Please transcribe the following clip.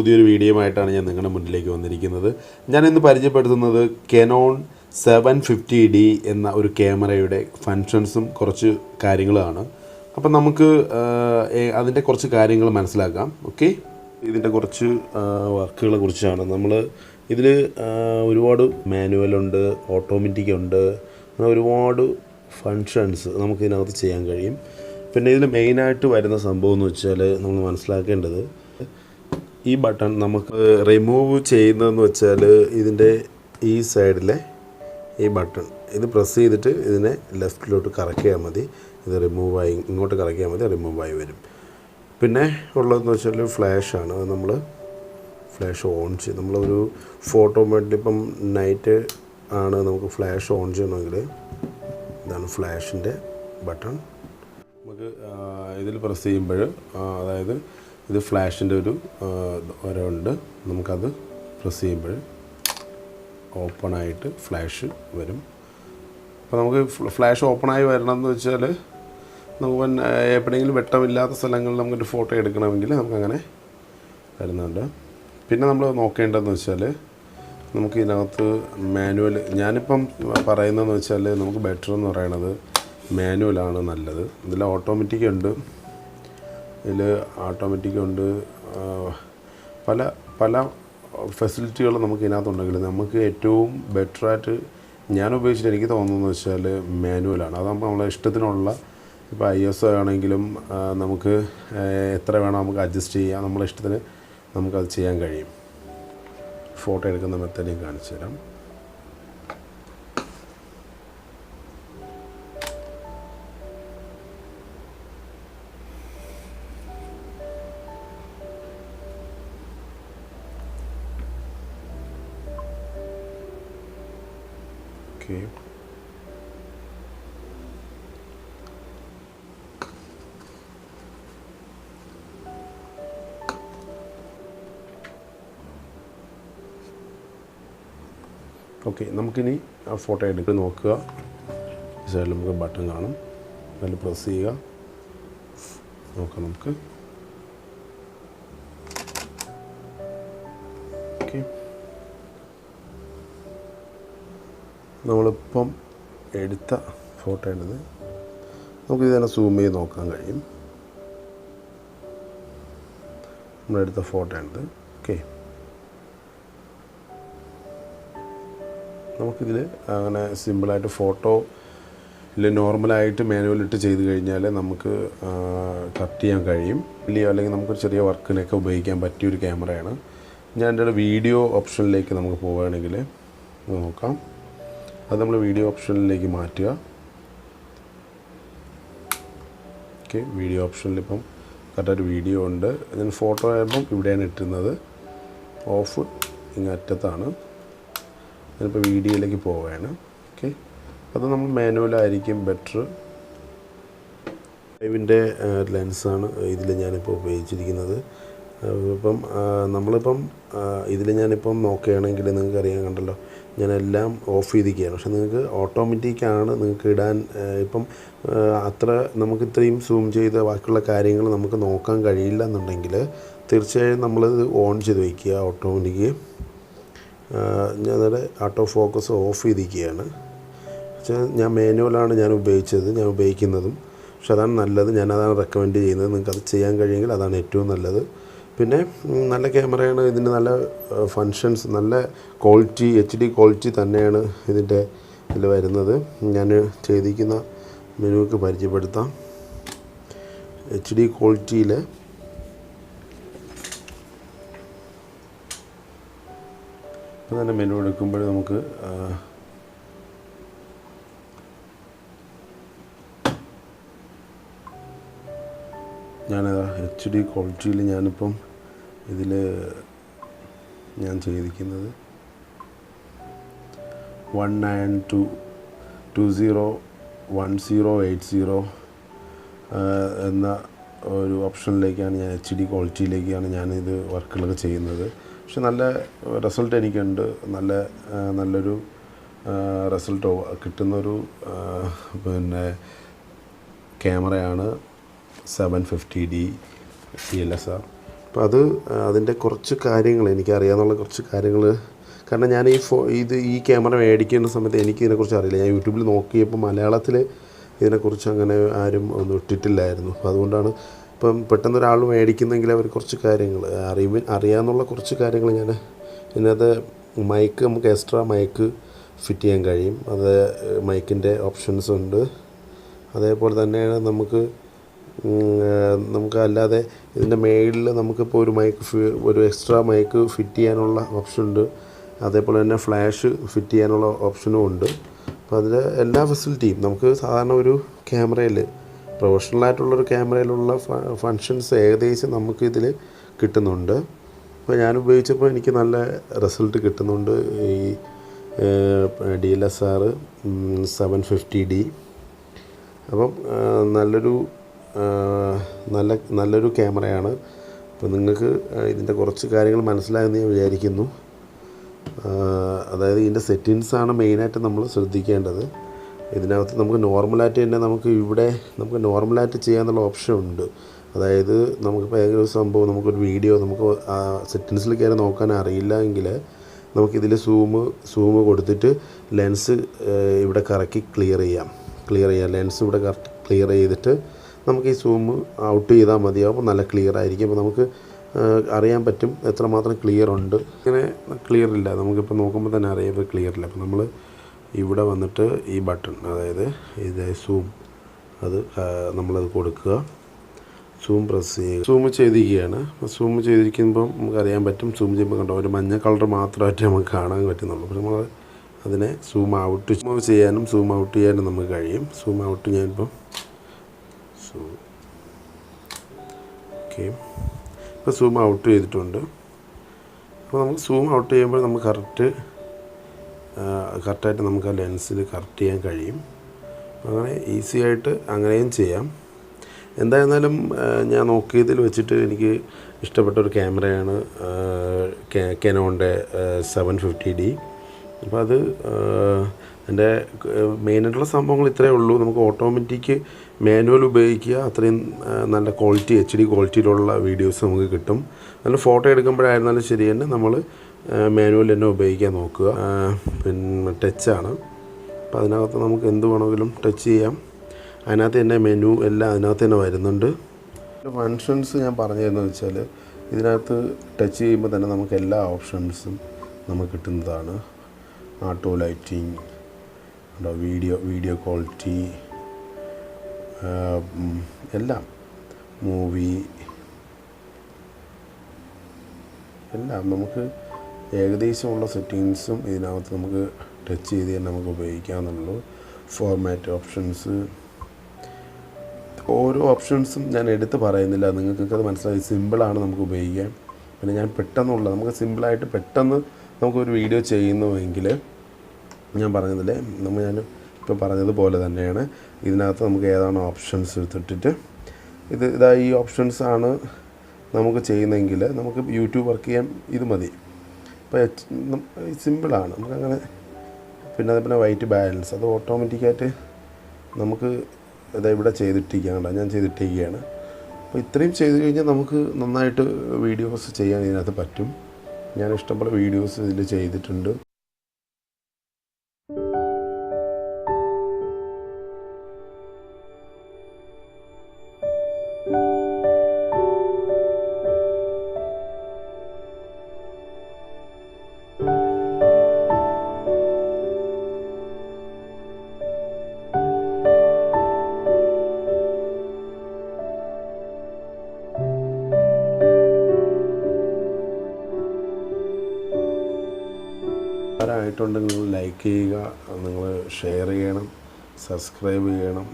പുതിയൊരു വീഡിയോയുമായിട്ടാണ് ഞാൻ നിങ്ങളുടെ മുന്നിലേക്ക് വന്നിരിക്കുന്നത്. ഞാനിന്ന് പരിചയപ്പെടുത്തുന്നത് കാനോൺ 750D എന്ന ഒരു ക്യാമറയുടെ ഫങ്ഷൻസും കുറച്ച് കാര്യങ്ങളുമാണ്. അപ്പം നമുക്ക് അതിൻ്റെ കുറച്ച് കാര്യങ്ങൾ മനസ്സിലാക്കാം. ഓക്കെ, ഇതിൻ്റെ കുറച്ച് വർക്കുകളെ കുറിച്ചാണ്. നമ്മൾ ഇതിൽ ഒരുപാട് മാനുവലുണ്ട്, ഓട്ടോമാറ്റിക് ഉണ്ട്, അങ്ങനെ ഒരുപാട് ഫങ്ഷൻസ് നമുക്കിതിനകത്ത് ചെയ്യാൻ കഴിയും. പിന്നെ ഇതിൽ മെയിനായിട്ട് വരുന്ന സംഭവം എന്ന് വെച്ചാൽ നമ്മൾ മനസ്സിലാക്കേണ്ടത് ഈ ബട്ടൺ നമുക്ക് റിമൂവ് ചെയ്യുന്നതെന്ന് വെച്ചാൽ ഇതിൻ്റെ ഈ സൈഡിലെ ഈ ബട്ടൺ ഇത് പ്രസ് ചെയ്തിട്ട് ഇതിനെ ലെഫ്റ്റിലോട്ട് കറക്കിയാൽ മതി. ഇത് റിമൂവായി ഇങ്ങോട്ട് കറക്കിയാൽ മതി, റിമൂവായി വരും. പിന്നെ ഉള്ളതെന്ന് വെച്ചാൽ ഫ്ലാഷാണ്. അത് നമ്മൾ ഫ്ലാഷ് ഓൺ ചെയ്യും. നമ്മളൊരു ഫോട്ടോ വേണ്ടി ഇപ്പം നൈറ്റ് ആണ് നമുക്ക് ഫ്ലാഷ് ഓൺ ചെയ്യണമെങ്കിൽ ഇതാണ് ഫ്ലാഷിൻ്റെ ബട്ടൺ. നമുക്ക് ഇതിൽ പ്രസ് ചെയ്യുമ്പോൾ അതായത് ഇത് ഫ്ലാഷിൻ്റെ ഒരു ഉണ്ട്, നമുക്കത് പ്രസ് ചെയ്യുമ്പോൾ ഓപ്പണായിട്ട് ഫ്ലാഷ് വരും. അപ്പോൾ നമുക്ക് ഫ്ലാഷ് ഓപ്പണായി വരണമെന്ന് വെച്ചാൽ നമുക്ക് എപ്പോഴെങ്കിലും വെട്ടമില്ലാത്ത സ്ഥലങ്ങളിൽ നമുക്കൊരു ഫോട്ടോ എടുക്കണമെങ്കിൽ നമുക്കങ്ങനെ വരുന്നുണ്ട്. പിന്നെ നമ്മൾ നോക്കേണ്ടതെന്ന് വെച്ചാൽ നമുക്ക് ഇതിനകത്ത് മാനുവൽ, ഞാനിപ്പം പറയുന്നതെന്ന് വെച്ചാൽ നമുക്ക് ബെറ്റർ എന്ന് പറയണത് മാനുവലാണ് നല്ലത്. ഇതിൽ ഓട്ടോമാറ്റിക് ഉണ്ട്, പല പല ഫെസിലിറ്റികൾ നമുക്ക് ഇതിനകത്തുണ്ടെങ്കിൽ നമുക്ക് ഏറ്റവും ബെറ്ററായിട്ട് ഞാൻ ഉപയോഗിച്ചിട്ട് എനിക്ക് തോന്നുന്നതെന്ന് വെച്ചാൽ മാനുവലാണ്. അതാകുമ്പോൾ നമ്മളെ ഇഷ്ടത്തിനുള്ള ഇപ്പോൾ ISO ആണെങ്കിലും നമുക്ക് എത്ര വേണം നമുക്ക് അഡ്ജസ്റ്റ് ചെയ്യാം, നമ്മളെ ഇഷ്ടത്തിന് നമുക്കത് ചെയ്യാൻ കഴിയും. ഫോട്ടോ എടുക്കുന്ന മെത്തേഡ് കാണിച്ചു തരാം. ഓക്കെ, ഓക്കെ, നമുക്കിനി ആ ഫോട്ടോ എടുത്ത് നോക്കുക. ഈ സൈഡിൽ നമുക്ക് ബട്ടൺ കാണും, അതിൽ പ്രസ് ചെയ്യുക. നോക്കാം നമുക്ക്. ഓക്കെ, നമ്മളിപ്പം എടുത്ത ഫോട്ടോ ആണിത്. നമുക്ക് ഇതിനെ സൂം ചെയ്ത് നോക്കാൻ കഴിയും. നമ്മളെടുത്ത ഫോട്ടോ ആണിത്. ഓക്കെ, നമുക്കിതിൽ അങ്ങനെ സിമ്പിളായിട്ട് ഫോട്ടോയിൽ നോർമലായിട്ട് മാനുവലിട്ട് ചെയ്ത് കഴിഞ്ഞാൽ നമുക്ക് കട്ട് ചെയ്യാൻ കഴിയും. അല്ലെങ്കിൽ നമുക്ക് ചെറിയ വർക്കിനൊക്കെ ഉപയോഗിക്കാൻ പറ്റിയൊരു ക്യാമറയാണ്. ഞാൻ എൻ്റെ വീഡിയോ ഓപ്ഷനിലേക്ക് നമുക്ക് പോവുകയാണെങ്കിൽ നോക്കാം. അത് നമ്മൾ വീഡിയോ ഓപ്ഷനിലേക്ക് മാറ്റുക. ഓക്കെ, വീഡിയോ ഓപ്ഷനിൽ ഇപ്പം കറക്റ്റായിട്ട് വീഡിയോ ഉണ്ട്. ഞാൻ ഫോട്ടോ ആകുമ്പം ഇവിടെയാണ് ഇട്ടുന്നത്, ഓഫ് ഇങ്ങറ്റത്താണ്. ഞാനിപ്പോൾ വീഡിയോയിലേക്ക് പോവുകയാണ്. ഓക്കെ, അത് നമ്മൾ മാനുവലായിരിക്കും ബെറ്റർ. ഇതിൻ്റെ ലെൻസാണ് ഇതിൽ ഞാനിപ്പോൾ ഉപയോഗിച്ചിരിക്കുന്നത്. ഇപ്പം നമ്മളിപ്പം ഇതിൽ ഞാനിപ്പം നോക്കുകയാണെങ്കിൽ നിങ്ങൾക്ക് അറിയാൻ കണ്ടല്ലോ, ഞാനെല്ലാം ഓഫ് ചെയ്തിരിക്കുകയാണ്. പക്ഷെ നിങ്ങൾക്ക് ഓട്ടോമാറ്റിക്കാണ് നിങ്ങൾക്ക് ഇടാൻ. ഇപ്പം അത്ര നമുക്ക് ഇത്രയും സൂം ചെയ്ത് ബാക്കിയുള്ള കാര്യങ്ങൾ നമുക്ക് നോക്കാൻ കഴിയില്ല എന്നുണ്ടെങ്കിൽ തീർച്ചയായും നമ്മളത് ഓൺ ചെയ്ത് വയ്ക്കുക ഓട്ടോമാറ്റിക്ക്. ഞാനത് ഓട്ടോ ഫോക്കസ് ഓഫ് ചെയ്തിരിക്കുകയാണ്. പക്ഷേ ഞാൻ മാനുവലാണ് ഞാൻ ഉപയോഗിക്കുന്നതും. പക്ഷെ അതാണ് നല്ലത്, ഞാനതാണ് റെക്കമെൻഡ് ചെയ്യുന്നത്. നിങ്ങൾക്ക് അത് ചെയ്യാൻ കഴിയുമെങ്കിൽ അതാണ് ഏറ്റവും നല്ലത്. പിന്നെ നല്ല ക്യാമറയാണ്, ഇതിന് നല്ല ഫങ്ഷൻസ്, നല്ല ക്വാളിറ്റി, HD ക്വാളിറ്റി തന്നെയാണ് ഇതിൻ്റെ ഇതിൽ വരുന്നത്. ഞാൻ ചെയ്തിരിക്കുന്ന മെനുവൊക്കെ പരിചയപ്പെടുത്താം. HD ക്വാളിറ്റിയിൽ ഇപ്പം തന്നെ മെനു എടുക്കുമ്പോൾ നമുക്ക് ഞാനത് HD ക്വാളിറ്റിയിൽ ഞാനിപ്പം ഇതിൽ ഞാൻ ചെയ്തിരിക്കുന്നത് 19201080 എന്ന ഒരു ഓപ്ഷനിലേക്കാണ് ഞാൻ HD ക്വാളിറ്റിയിലേക്കാണ് ഞാനിത് വർക്കുകളൊക്കെ ചെയ്യുന്നത്. പക്ഷെ നല്ല റിസൾട്ട് എനിക്കുണ്ട്, നല്ലൊരു റിസൾട്ട് കിട്ടുന്നൊരു പിന്നെ ക്യാമറയാണ് 750D DSLR. അപ്പോൾ അതിൻ്റെ കുറച്ച് കാര്യങ്ങൾ എനിക്കറിയാമെന്നുള്ള കുറച്ച് കാര്യങ്ങൾ, കാരണം ഞാൻ ഈ ക്യാമറ മേടിക്കുന്ന സമയത്ത് എനിക്കിതിനെക്കുറിച്ച് അറിയില്ല. ഞാൻ യൂട്യൂബിൽ നോക്കിയപ്പോൾ മലയാളത്തിൽ ഇതിനെക്കുറിച്ച് അങ്ങനെ ആരും ഒന്നും ഇട്ടിട്ടില്ലായിരുന്നു. അപ്പോൾ അതുകൊണ്ടാണ് ഇപ്പം പെട്ടെന്നൊരാൾ മേടിക്കുന്നെങ്കിൽ അവർ കുറച്ച് കാര്യങ്ങൾ അറിയാമെന്നുള്ള കുറച്ച് കാര്യങ്ങൾ ഞാൻ ഇതിനകത്ത് മൈക്ക്, നമുക്ക് എക്സ്ട്രാ മൈക്ക് ഫിറ്റ് ചെയ്യാൻ കഴിയും. അത് മൈക്കിൻ്റെ ഓപ്ഷൻസ് ഉണ്ട്. അതേപോലെ തന്നെയാണ് നമുക്ക് അല്ലാതെ ഇതിൻ്റെ മേളിൽ നമുക്കിപ്പോൾ ഒരു എക്സ്ട്രാ മൈക്ക് ഫിറ്റ് ചെയ്യാനുള്ള ഓപ്ഷൻ ഉണ്ട്. അതേപോലെ തന്നെ ഫ്ലാഷ് ഫിറ്റ് ചെയ്യാനുള്ള ഓപ്ഷനും ഉണ്ട്. അപ്പോൾ അതിൽ എല്ലാ ഫെസിലിറ്റിയും നമുക്ക് സാധാരണ ഒരു ക്യാമറയിൽ, പ്രൊഫഷണലായിട്ടുള്ളൊരു ക്യാമറയിലുള്ള ഫങ്ഷൻസ് ഏകദേശം നമുക്കിതിൽ കിട്ടുന്നുണ്ട്. അപ്പോൾ ഞാൻ ഉപയോഗിച്ചപ്പോൾ എനിക്ക് നല്ല റിസൾട്ട് കിട്ടുന്നുണ്ട്. ഈ DSLR 750D അപ്പം നല്ലൊരു ക്യാമറയാണ്. അപ്പോൾ നിങ്ങൾക്ക് ഇതിൻ്റെ കുറച്ച് കാര്യങ്ങൾ മനസ്സിലായെന്ന് ഞാൻ വിചാരിക്കുന്നു. അതായത് ഇതിൻ്റെ സെറ്റിങ്സാണ് മെയിനായിട്ട് നമ്മൾ ശ്രദ്ധിക്കേണ്ടത്. ഇതിനകത്ത് നമുക്ക് നോർമലായിട്ട് തന്നെ നമുക്ക് നോർമലായിട്ട് ചെയ്യാനുള്ള ഓപ്ഷൻ ഉണ്ട്. അതായത് നമുക്കിപ്പോൾ ഏതെങ്കിലും സംഭവം, നമുക്കൊരു വീഡിയോ നമുക്ക് സെറ്റിങ്സിൽ കയറി നോക്കാൻ അറിയില്ല എങ്കിൽ നമുക്കിതിൽ സൂം കൊടുത്തിട്ട് ലെൻസ് ഇവിടെ കറക്കി ക്ലിയർ ചെയ്യാം. ലെൻസ് ഇവിടെ കറക്റ്റ് ക്ലിയർ ചെയ്തിട്ട് നമുക്ക് ഈ സൂം ഔട്ട് ചെയ്താൽ മതിയാവും. നല്ല ക്ലിയർ ആയിരിക്കും. അപ്പോൾ നമുക്ക് അറിയാൻ പറ്റും എത്രമാത്രം ക്ലിയർ ഉണ്ട്. ഇങ്ങനെ ക്ലിയർ ഇല്ല, നമുക്കിപ്പോൾ നോക്കുമ്പോൾ തന്നെ അറിയാം ഇപ്പോൾ ക്ലിയർ ഇല്ല. അപ്പോൾ നമ്മൾ ഇവിടെ വന്നിട്ട് ഈ ബട്ടൺ, അതായത് ഇത് സൂം, നമ്മളത് കൊടുക്കുക, സൂം പ്രസ് ചെയ്യുക. സൂം ചെയ്തിരിക്കുകയാണ്. സൂം ചെയ്തിരിക്കുമ്പം നമുക്കറിയാൻ പറ്റും. സൂം ചെയ്യുമ്പോൾ കണ്ടോ ഒരു മഞ്ഞ കളർ മാത്രമായിട്ട് നമുക്ക് കാണാൻ പറ്റുന്നുള്ളൂ. അപ്പോൾ നമ്മൾ അതിനെ സൂം ചെയ്യാനും സൂം ഔട്ട് ചെയ്യാനും നമുക്ക് കഴിയും. സൂം ഔട്ട് ഞാനിപ്പം ഓക്കെ, ഇപ്പോൾ സൂം ഔട്ട് ചെയ്തിട്ടുണ്ട്. അപ്പോൾ നമുക്ക് സൂം ഔട്ട് ചെയ്യുമ്പോൾ നമുക്ക് കറക്റ്റായിട്ട് നമുക്ക് ആ ലെൻസിൽ കറക്റ്റ് ചെയ്യാൻ കഴിയും. അങ്ങനെ ഈസി ആയിട്ട് അങ്ങനെയും ചെയ്യാം. എന്തായിരുന്നാലും ഞാൻ നോക്കിയതിൽ വെച്ചിട്ട് എനിക്ക് ഇഷ്ടപ്പെട്ട ഒരു ക്യാമറയാണ് കാനോണിൻ്റെ 750D. അപ്പോൾ അത് എൻ്റെ മെയിനായിട്ടുള്ള സംഭവങ്ങൾ ഇത്രയേ ഉള്ളൂ. നമുക്ക് ഓട്ടോമാറ്റിക് മാനുവൽ ഉപയോഗിക്കുക, അത്രയും നല്ല ക്വാളിറ്റി HD ക്വാളിറ്റിയിലുള്ള വീഡിയോസ് നമുക്ക് കിട്ടും. നല്ല ഫോട്ടോ എടുക്കുമ്പോഴായിരുന്നാലും ശരി തന്നെ നമ്മൾ മാനുവൽ തന്നെ ഉപയോഗിക്കാൻ നോക്കുക. പിന്നെ ടച്ചാണ്, അപ്പോൾ അതിനകത്ത് നമുക്ക് എന്ത് വേണമെങ്കിലും ടച്ച് ചെയ്യാം. അതിനകത്ത് തന്നെ മെനു എല്ലാം അതിനകത്ത് തന്നെ വരുന്നുണ്ട്. ഫങ്ഷൻസ് ഞാൻ പറഞ്ഞു തരുന്നത് വെച്ചാൽ ഇതിനകത്ത് ടച്ച് ചെയ്യുമ്പോൾ തന്നെ നമുക്ക് എല്ലാ ഓപ്ഷൻസും നമുക്ക് കിട്ടുന്നതാണ്. ആട്ടോ ലൈറ്റിംഗ്, വീഡിയോ ക്വാളിറ്റി, എല്ലാം, മൂവി, എല്ലാം നമുക്ക് ഏകദേശമുള്ള സെറ്റിങ്സും ഇതിനകത്ത് നമുക്ക് ടച്ച് ചെയ്ത് തന്നെ നമുക്ക് ഉപയോഗിക്കാമെന്നുള്ളൂ. ഫോർമാറ്റ് ഓപ്ഷൻസ്, ഓരോ ഓപ്ഷൻസും ഞാൻ എടുത്ത് പറയുന്നില്ല, നിങ്ങൾക്കത് മനസ്സിലായി. സിമ്പിളാണ് നമുക്ക് ഉപയോഗിക്കാൻ. പിന്നെ ഞാൻ നമുക്ക് സിമ്പിളായിട്ട് പെട്ടെന്ന് നമുക്കൊരു വീഡിയോ ചെയ്യുന്നുവെങ്കിൽ ഞാൻ പറഞ്ഞതില്ലേ, ഞാൻ ഇപ്പോൾ പറഞ്ഞതുപോലെ തന്നെയാണ് ഇതിനകത്ത് നമുക്ക് ഏതാണ് ഓപ്ഷൻസ് എടുത്തിട്ട് ഈ ഓപ്ഷൻസാണ് നമുക്ക് ചെയ്യുന്നതെങ്കിൽ നമുക്ക് യൂട്യൂബ് വർക്ക് ചെയ്യാൻ ഇത് മതി. ഇപ്പോൾ സിമ്പിളാണ് നമുക്കങ്ങനെ. പിന്നെ വൈറ്റ് ബാലൻസ്, അത് ഓട്ടോമാറ്റിക്കായിട്ട് നമുക്ക് ഇവിടെ ഞാൻ ചെയ്തിട്ടിരിക്കുകയാണ്. അപ്പോൾ ഇത്രയും ചെയ്ത് കഴിഞ്ഞാൽ നമുക്ക് നന്നായിട്ട് വീഡിയോസ് ചെയ്യാൻ ഇതിനകത്ത് പറ്റും. ഞാൻ ഇഷ്ടംപോലെ വീഡിയോസ് ഇതിൽ ചെയ്തിട്ടുണ്ട്. ആയിട്ടുണ്ടെങ്കിൽ നിങ്ങൾ ലൈക്ക് ചെയ്യുക, നിങ്ങൾ ഷെയർ ചെയ്യണം, സബ്സ്ക്രൈബ് ചെയ്യണം.